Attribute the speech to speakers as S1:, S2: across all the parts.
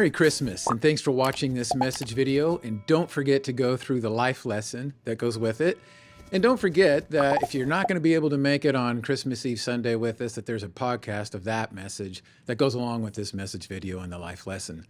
S1: Merry Christmas, and thanks for watching this message video. And don't forget to go through the life lesson that goes with it. And don't forget that if you're not going to be able to make it on Christmas Eve Sunday with us, that there's a podcast of that message that goes along with this message video and the life lesson.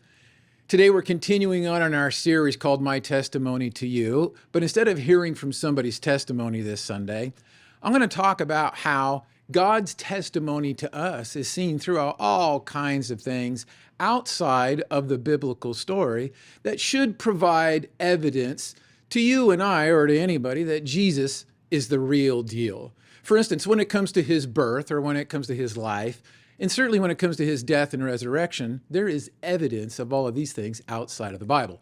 S1: Today we're continuing on in our series called My Testimony to You. But instead of hearing from somebody's testimony this Sunday, I'm going to talk about how God's testimony to us is seen throughout all kinds of things outside of the biblical story that should provide evidence to you and I, or to anybody, that Jesus is the real deal. For instance, when it comes to his birth, or when it comes to his life, and certainly when it comes to his death and resurrection, there is evidence of all of these things outside of the Bible.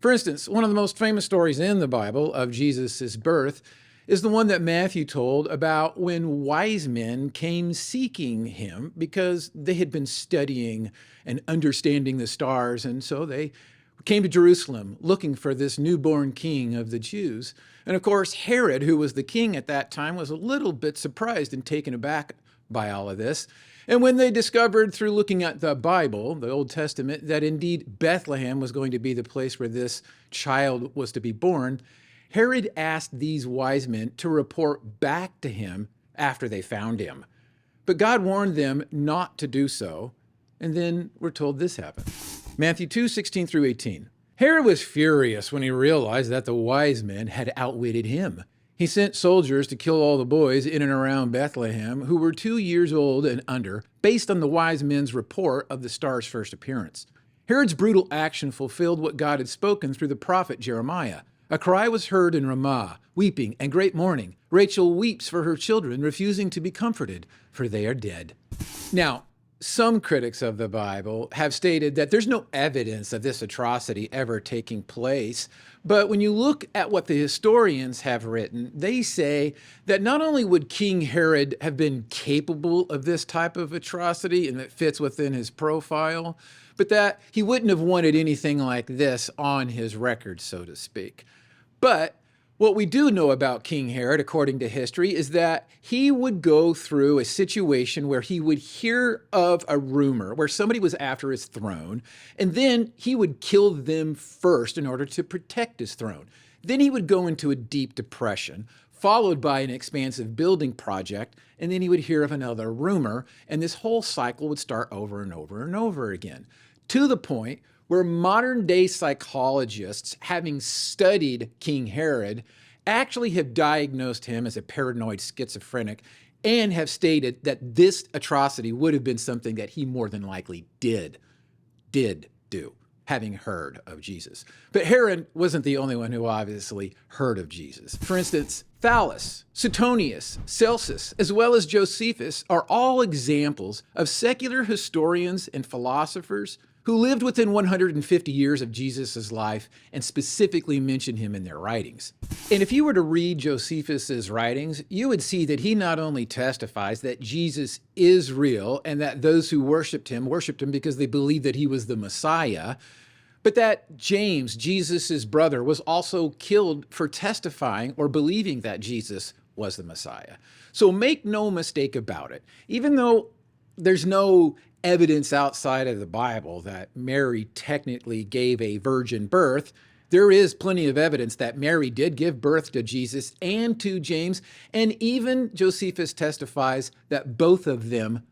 S1: For instance, one of the most famous stories in the Bible of Jesus' birth is the one that Matthew told about when wise men came seeking him because they had been studying and understanding the stars, and so they came to Jerusalem looking for this newborn king of the Jews. And of course, Herod, who was the king at that time, was a little bit surprised and taken aback by all of this. And when they discovered through looking at the Bible, the Old Testament, that indeed Bethlehem was going to be the place where this child was to be born, Herod asked these wise men to report back to him after they found him. But God warned them not to do so. And then we're told this happened. Matthew 2:16 through 18. Herod was furious when he realized that the wise men had outwitted him. He sent soldiers to kill all the boys in and around Bethlehem who were 2 years old and under, based on the wise men's report of the star's first appearance. Herod's brutal action fulfilled what God had spoken through the prophet Jeremiah. A cry was heard in Ramah, weeping and great mourning. Rachel weeps for her children, refusing to be comforted, for they are dead. Now, some critics of the Bible have stated that there's no evidence of this atrocity ever taking place. But when you look at what the historians have written, they say that not only would King Herod have been capable of this type of atrocity, and that fits within his profile, but that he wouldn't have wanted anything like this on his record, so to speak. But what we do know about King Herod, according to history, is that he would go through a situation where he would hear of a rumor where somebody was after his throne, and then he would kill them first in order to protect his throne. Then he would go into a deep depression, followed by an expansive building project, and then he would hear of another rumor, and this whole cycle would start over and over and over again, to the point where modern-day psychologists, having studied King Herod, actually have diagnosed him as a paranoid schizophrenic and have stated that this atrocity would have been something that he more than likely did do, having heard of Jesus. But Herod wasn't the only one who obviously heard of Jesus. For instance, Thallus, Suetonius, Celsus, as well as Josephus are all examples of secular historians and philosophers who lived within 150 years of Jesus' life and specifically mention him in their writings. And if you were to read Josephus' writings, you would see that he not only testifies that Jesus is real and that those who worshiped him because they believed that he was the Messiah, but that James, Jesus' brother, was also killed for testifying or believing that Jesus was the Messiah. So make no mistake about it. Even though there's no evidence outside of the Bible that Mary technically gave a virgin birth, there is plenty of evidence that Mary did give birth to Jesus and to James, and even Josephus testifies that both of them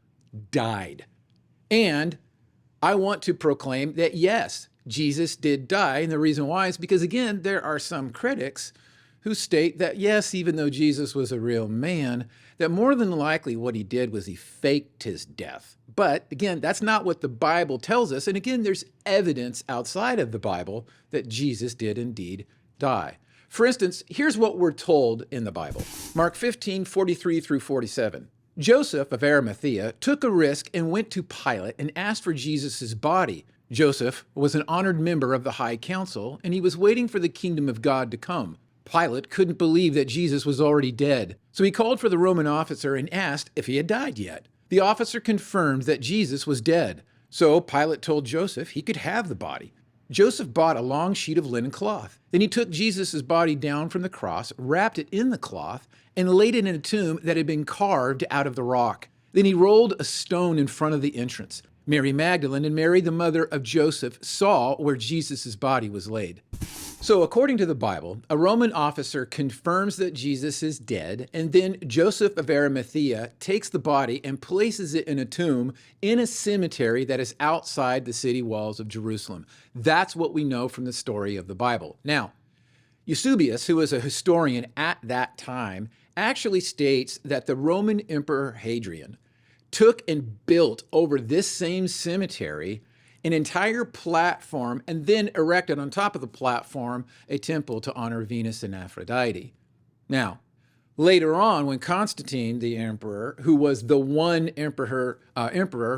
S1: died. And I want to proclaim that yes, Jesus did die, and the reason why is because, again, there are some critics who state that yes, even though Jesus was a real man, that more than likely what he did was he faked his death. But again, that's not what the Bible tells us. And again, there's evidence outside of the Bible that Jesus did indeed die. For instance, here's what we're told in the Bible. Mark 15:43 through 47. Joseph of Arimathea took a risk and went to Pilate and asked for Jesus' body. Joseph was an honored member of the High Council, and he was waiting for the kingdom of God to come. Pilate couldn't believe that Jesus was already dead, so he called for the Roman officer and asked if he had died yet. The officer confirmed that Jesus was dead, so Pilate told Joseph he could have the body. Joseph bought a long sheet of linen cloth. Then he took Jesus' body down from the cross, wrapped it in the cloth, and laid it in a tomb that had been carved out of the rock. Then he rolled a stone in front of the entrance. Mary Magdalene and Mary, the mother of Joseph, saw where Jesus' body was laid. So according to the Bible, a Roman officer confirms that Jesus is dead, and then Joseph of Arimathea takes the body and places it in a tomb in a cemetery that is outside the city walls of Jerusalem. That's what we know from the story of the Bible. Now, Eusebius, who was a historian at that time, actually states that the Roman Emperor Hadrian took and built over this same cemetery an entire platform and then erected on top of the platform a temple to honor Venus and Aphrodite. Now, later on, when Constantine, the emperor, who was the one emperor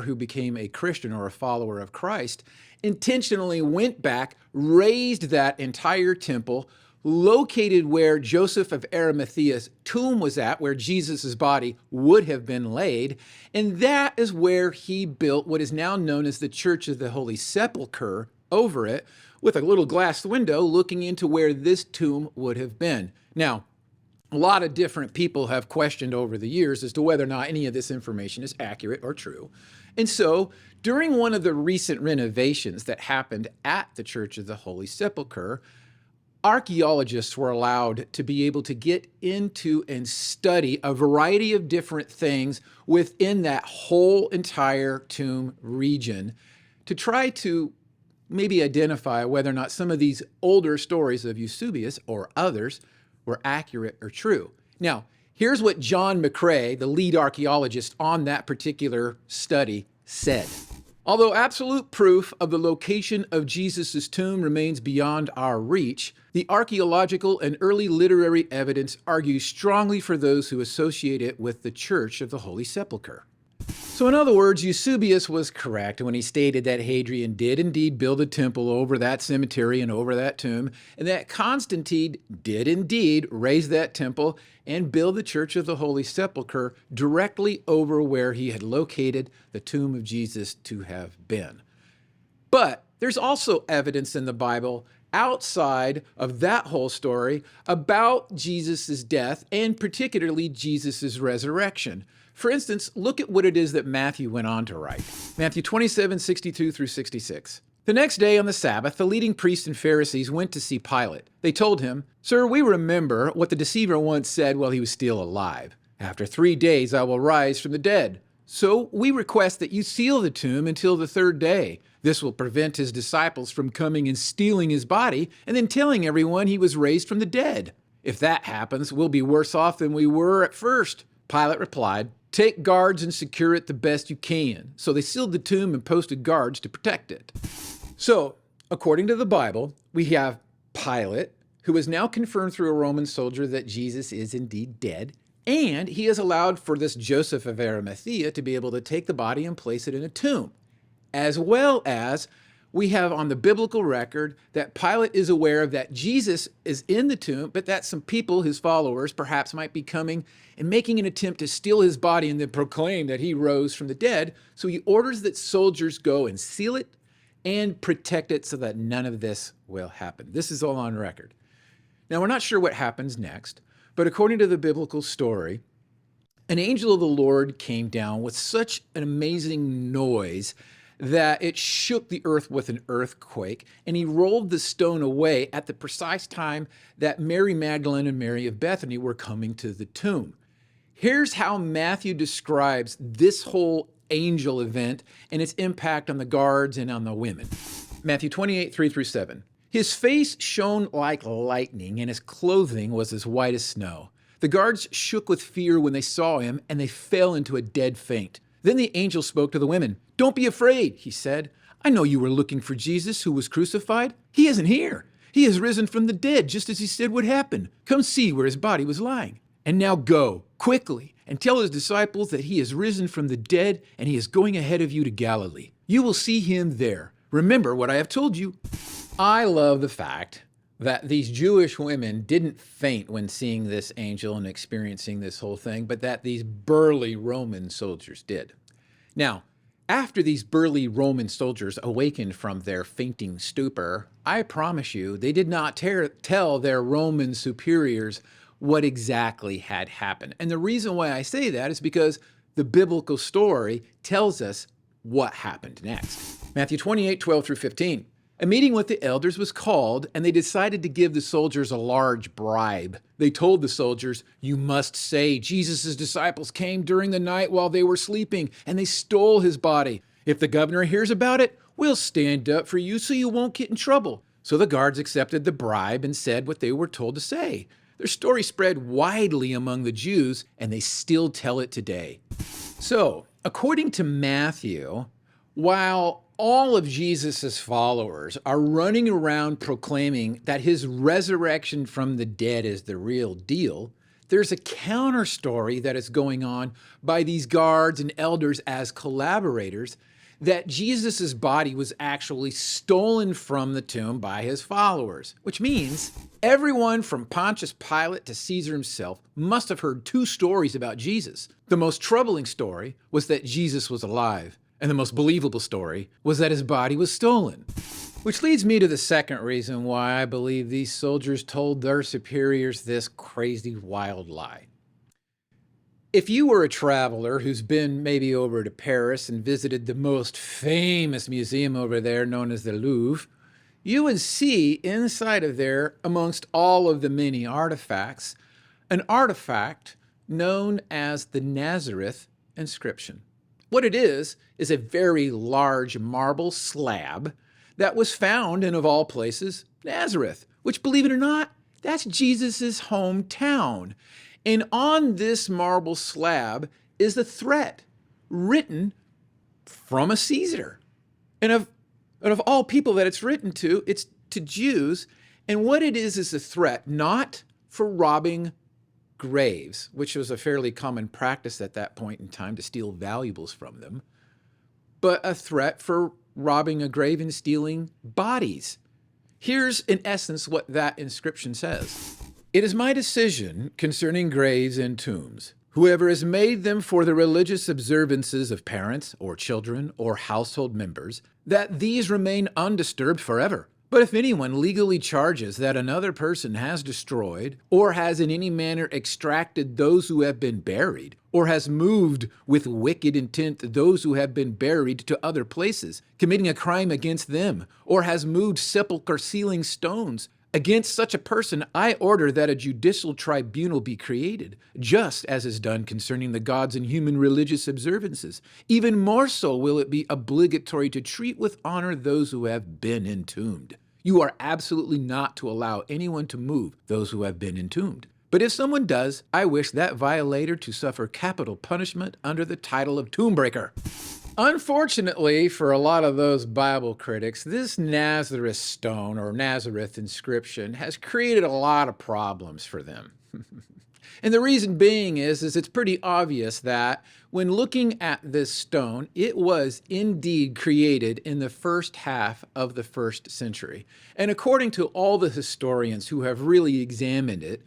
S1: who became a Christian or a follower of Christ, intentionally went back, raised that entire temple, located where Joseph of Arimathea's tomb was at, where Jesus' body would have been laid, and that is where he built what is now known as the Church of the Holy Sepulchre over it, with a little glass window looking into where this tomb would have been. Now, a lot of different people have questioned over the years as to whether or not any of this information is accurate or true. And so, during one of the recent renovations that happened at the Church of the Holy Sepulchre, archaeologists were allowed to be able to get into and study a variety of different things within that whole entire tomb region to try to maybe identify whether or not some of these older stories of Eusebius or others were accurate or true. Now, here's what John McCrae, the lead archaeologist on that particular study, said. Although absolute proof of the location of Jesus' tomb remains beyond our reach, the archaeological and early literary evidence argues strongly for those who associate it with the Church of the Holy Sepulchre. So in other words, Eusebius was correct when he stated that Hadrian did indeed build a temple over that cemetery and over that tomb, and that Constantine did indeed raise that temple and build the Church of the Holy Sepulchre directly over where he had located the tomb of Jesus to have been. But there's also evidence in the Bible outside of that whole story about Jesus' death and particularly Jesus' resurrection. For instance, look at what it is that Matthew went on to write. Matthew 27:62 through 66. The next day on the Sabbath, the leading priests and Pharisees went to see Pilate. They told him, "Sir, we remember what the deceiver once said while he was still alive. After 3 days I will rise from the dead. So we request that you seal the tomb until the third day. This will prevent his disciples from coming and stealing his body and then telling everyone he was raised from the dead. If that happens, we'll be worse off than we were at first." Pilate replied, "Take guards and secure it the best you can." So they sealed the tomb and posted guards to protect it. So, according to the Bible, we have Pilate, who is now confirmed through a Roman soldier that Jesus is indeed dead, and he has allowed for this Joseph of Arimathea to be able to take the body and place it in a tomb. As well as we have on the biblical record that Pilate is aware of that Jesus is in the tomb, but that some people, his followers, perhaps might be coming and making an attempt to steal his body and then proclaim that he rose from the dead. So he orders that soldiers go and seal it and protect it so that none of this will happen. This is all on record. Now, we're not sure what happens next, but according to the biblical story, an angel of the Lord came down with such an amazing noise that it shook the earth with an earthquake, and he rolled the stone away at the precise time that Mary Magdalene and Mary of Bethany were coming to the tomb. Here's how Matthew describes this whole angel event and its impact on the guards and on the women. Matthew 28:3 through 7. His face shone like lightning, and his clothing was as white as snow. The guards shook with fear when they saw him, and they fell into a dead faint. Then the angel spoke to the women. "Don't be afraid," he said. "I know you were looking for Jesus who was crucified. He isn't here. He has risen from the dead, just as he said would happen. Come see where his body was lying. And now go, quickly, and tell his disciples that he has risen from the dead, and he is going ahead of you to Galilee. You will see him there. Remember what I have told you." I love the fact that these Jewish women didn't faint when seeing this angel and experiencing this whole thing, but that these burly Roman soldiers did. Now, after these burly Roman soldiers awakened from their fainting stupor, I promise you, they did not tell their Roman superiors what exactly had happened. And the reason why I say that is because the biblical story tells us what happened next. Matthew 28:12-15. A meeting with the elders was called, and they decided to give the soldiers a large bribe. They told the soldiers, "You must say Jesus' disciples came during the night while they were sleeping, and they stole his body. If the governor hears about it, we'll stand up for you so you won't get in trouble." So the guards accepted the bribe and said what they were told to say. Their story spread widely among the Jews, and they still tell it today. So, according to Matthew, while all of Jesus' followers are running around proclaiming that his resurrection from the dead is the real deal, there's a counter story that is going on by these guards and elders as collaborators that Jesus' body was actually stolen from the tomb by his followers, which means everyone from Pontius Pilate to Caesar himself must have heard two stories about Jesus. The most troubling story was that Jesus was alive, and the most believable story was that his body was stolen. Which leads me to the second reason why I believe these soldiers told their superiors this crazy, wild lie. If you were a traveler who's been maybe over to Paris and visited the most famous museum over there known as the Louvre, you would see inside of there, amongst all of the many artifacts, an artifact known as the Nazareth inscription. What it is a very large marble slab that was found in, of all places, Nazareth, which, believe it or not, that's Jesus' hometown. And on this marble slab is the threat written from a Caesar. And of all people that it's written to, it's to Jews. And what it is a threat not for robbing graves, which was a fairly common practice at that point in time to steal valuables from them, but a threat for robbing a grave and stealing bodies. Here's in essence what that inscription says. "It is my decision concerning graves and tombs. Whoever has made them for the religious observances of parents or children or household members, that these remain undisturbed forever. But if anyone legally charges that another person has destroyed or has in any manner extracted those who have been buried, or has moved with wicked intent those who have been buried to other places, committing a crime against them, or has moved sepulchre sealing stones, against such a person, I order that a judicial tribunal be created, just as is done concerning the gods and human religious observances. Even more so will it be obligatory to treat with honor those who have been entombed. You are absolutely not to allow anyone to move those who have been entombed. But if someone does, I wish that violator to suffer capital punishment under the title of tombbreaker." Unfortunately, for a lot of those Bible critics, this Nazareth stone or Nazareth inscription has created a lot of problems for them. And the reason being is it's pretty obvious that when looking at this stone, it was indeed created in the first half of the 1st century. And according to all the historians who have really examined it,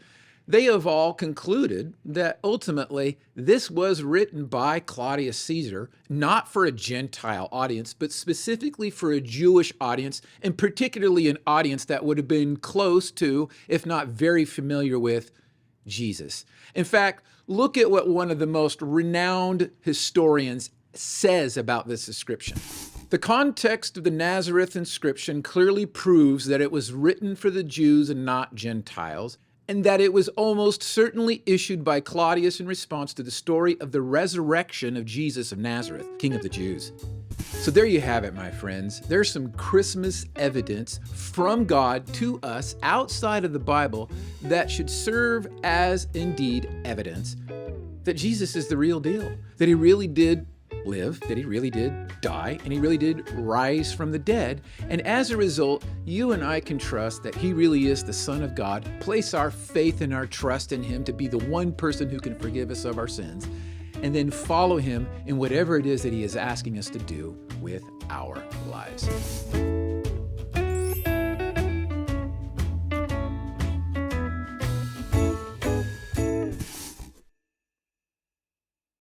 S1: they have all concluded that ultimately this was written by Claudius Caesar, not for a Gentile audience, but specifically for a Jewish audience, and particularly an audience that would have been close to, if not very familiar with, Jesus. In fact, look at what one of the most renowned historians says about this inscription. "The context of the Nazareth inscription clearly proves that it was written for the Jews and not Gentiles, and that it was almost certainly issued by Claudius in response to the story of the resurrection of Jesus of Nazareth, King of the Jews." So there you have it, my friends. There's some Christmas evidence from God to us outside of the Bible that should serve as indeed evidence that Jesus is the real deal, that he really did live, that he really did die, and he really did rise from the dead. And as a result, you and I can trust that he really is the Son of God, place our faith and our trust in him to be the one person who can forgive us of our sins, and then follow him in whatever it is that he is asking us to do with our lives.